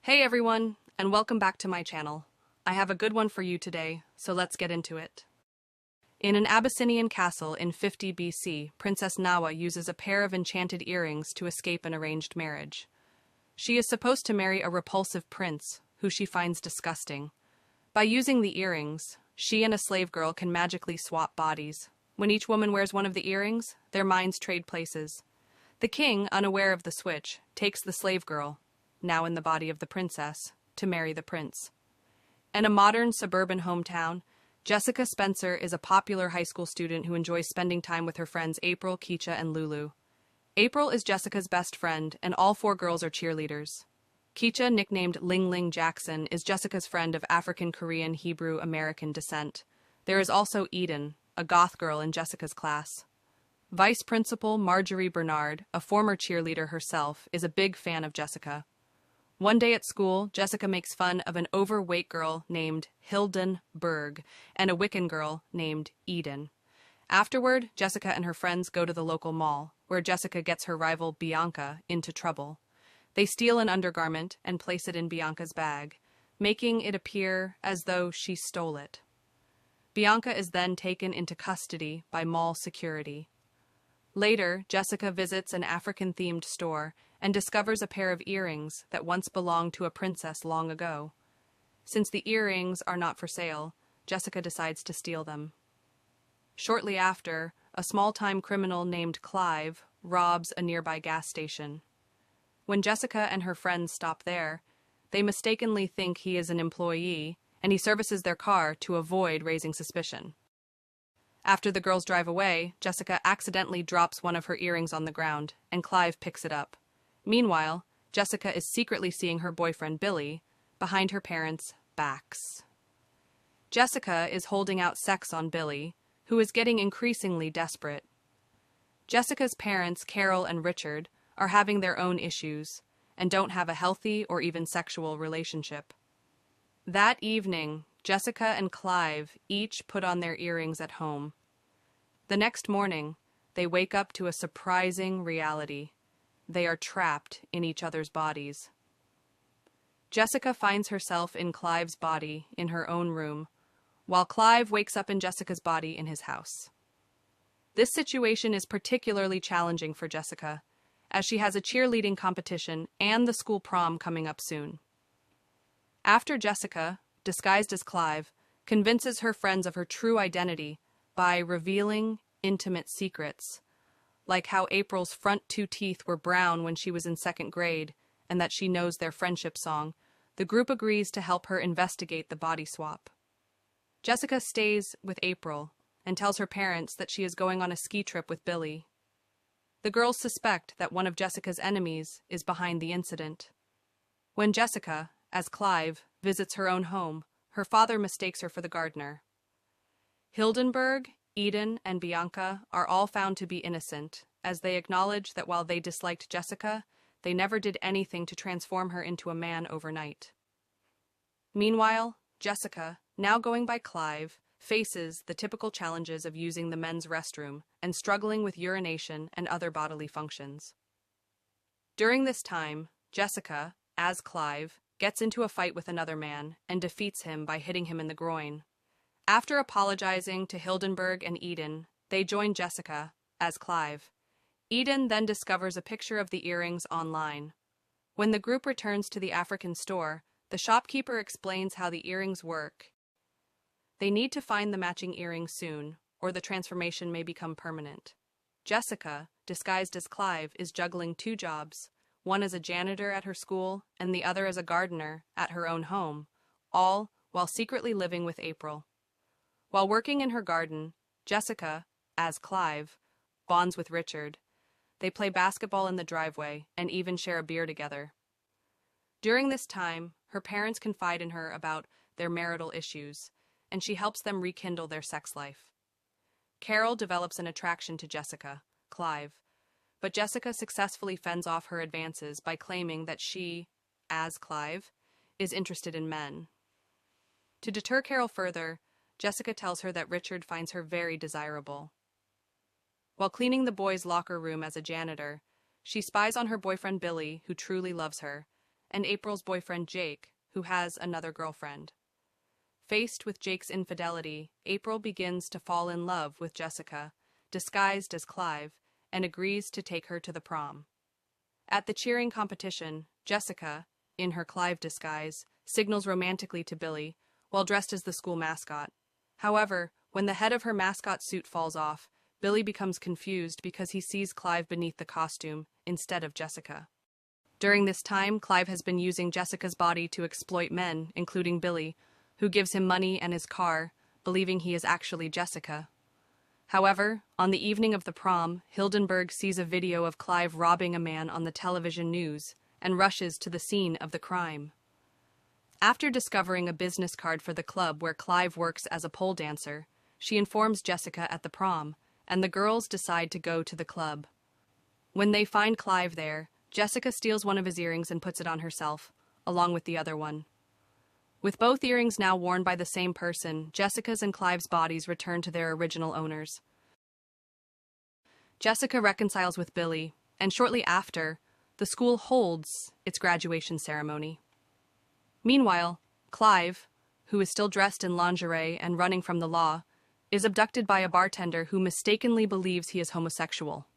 Hey everyone, and welcome back to my channel. I have a good one for you today, so let's get into it. In an Abyssinian castle in 50 BC, Princess Nawa uses a pair of enchanted earrings to escape an arranged marriage. She is supposed to marry a repulsive prince, who she finds disgusting. By using the earrings, she and a slave girl can magically swap bodies. When each woman wears one of the earrings, their minds trade places. The king, unaware of the switch, takes the slave girl, now in the body of the princess, to marry the prince. In a modern suburban hometown, Jessica Spencer is a popular high school student who enjoys spending time with her friends April, Keisha, and Lulu. April is Jessica's best friend, and all four girls are cheerleaders. Keisha, nicknamed Ling Ling Jackson, is Jessica's friend of African, Korean, Hebrew, American descent. There is also Eden, a goth girl in Jessica's class. Vice Principal Marjorie Bernard, a former cheerleader herself, is a big fan of Jessica. One day at school, Jessica makes fun of an overweight girl named Hilden Berg and a Wiccan girl named Eden. Afterward, Jessica and her friends go to the local mall, where Jessica gets her rival Bianca into trouble. They steal an undergarment and place it in Bianca's bag, making it appear as though she stole it. Bianca is then taken into custody by mall security. Later, Jessica visits an African-themed store and discovers a pair of earrings that once belonged to a princess long ago. Since the earrings are not for sale, Jessica decides to steal them. Shortly after, a small-time criminal named Clive robs a nearby gas station. When Jessica and her friends stop there, they mistakenly think he is an employee, and he services their car to avoid raising suspicion. After the girls drive away, Jessica accidentally drops one of her earrings on the ground, and Clive picks it up. Meanwhile, Jessica is secretly seeing her boyfriend Billy behind her parents' backs. Jessica is holding out sex on Billy, who is getting increasingly desperate. Jessica's parents, Carol and Richard, are having their own issues and don't have a healthy or even sexual relationship. That evening, Jessica and Clive each put on their earrings at home. The next morning, they wake up to a surprising reality. They are trapped in each other's bodies. Jessica finds herself in Clive's body in her own room, while Clive wakes up in Jessica's body in his house. This situation is particularly challenging for Jessica, as she has a cheerleading competition and the school prom coming up soon. After Jessica, disguised as Clive, convinces her friends of her true identity by revealing intimate secrets, like how April's front two teeth were brown when she was in second grade and that she knows their friendship song, the group agrees to help her investigate the body swap. Jessica stays with April and tells her parents that she is going on a ski trip with Billy. The girls suspect that one of Jessica's enemies is behind the incident. When Jessica, as Clive, visits her own home, her father mistakes her for the gardener. Hildenberg, Eden, and Bianca are all found to be innocent, as they acknowledge that while they disliked Jessica, they never did anything to transform her into a man overnight. Meanwhile, Jessica, now going by Clive, faces the typical challenges of using the men's restroom and struggling with urination and other bodily functions. During this time, Jessica, as Clive, gets into a fight with another man and defeats him by hitting him in the groin. After apologizing to Hildenberg and Eden, they join Jessica, as Clive. Eden then discovers a picture of the earrings online. When the group returns to the African store, the shopkeeper explains how the earrings work. They need to find the matching earrings soon, or the transformation may become permanent. Jessica, disguised as Clive, is juggling two jobs, one as a janitor at her school and the other as a gardener at her own home, all while secretly living with April. While working in her garden, Jessica, as Clive, bonds with Richard. They play basketball in the driveway and even share a beer together. During this time, her parents confide in her about their marital issues, and she helps them rekindle their sex life. Carol develops an attraction to Jessica, Clive, but Jessica successfully fends off her advances by claiming that she, as Clive, is interested in men. To deter Carol further, Jessica tells her that Richard finds her very desirable. While cleaning the boys' locker room as a janitor, she spies on her boyfriend Billy, who truly loves her, and April's boyfriend Jake, who has another girlfriend. Faced with Jake's infidelity, April begins to fall in love with Jessica, disguised as Clive, and agrees to take her to the prom. At the cheering competition, Jessica, in her Clive disguise, signals romantically to Billy, while dressed as the school mascot. However, when the head of her mascot suit falls off, Billy becomes confused because he sees Clive beneath the costume instead of Jessica. During this time, Clive has been using Jessica's body to exploit men, including Billy, who gives him money and his car, believing he is actually Jessica. However, on the evening of the prom, Hildenberg sees a video of Clive robbing a man on the television news and rushes to the scene of the crime. After discovering a business card for the club where Clive works as a pole dancer, she informs Jessica at the prom, and the girls decide to go to the club. When they find Clive there, Jessica steals one of his earrings and puts it on herself, along with the other one. With both earrings now worn by the same person, Jessica's and Clive's bodies return to their original owners. Jessica reconciles with Billy, and shortly after, the school holds its graduation ceremony. Meanwhile, Clive, who is still dressed in lingerie and running from the law, is abducted by a bartender who mistakenly believes he is homosexual.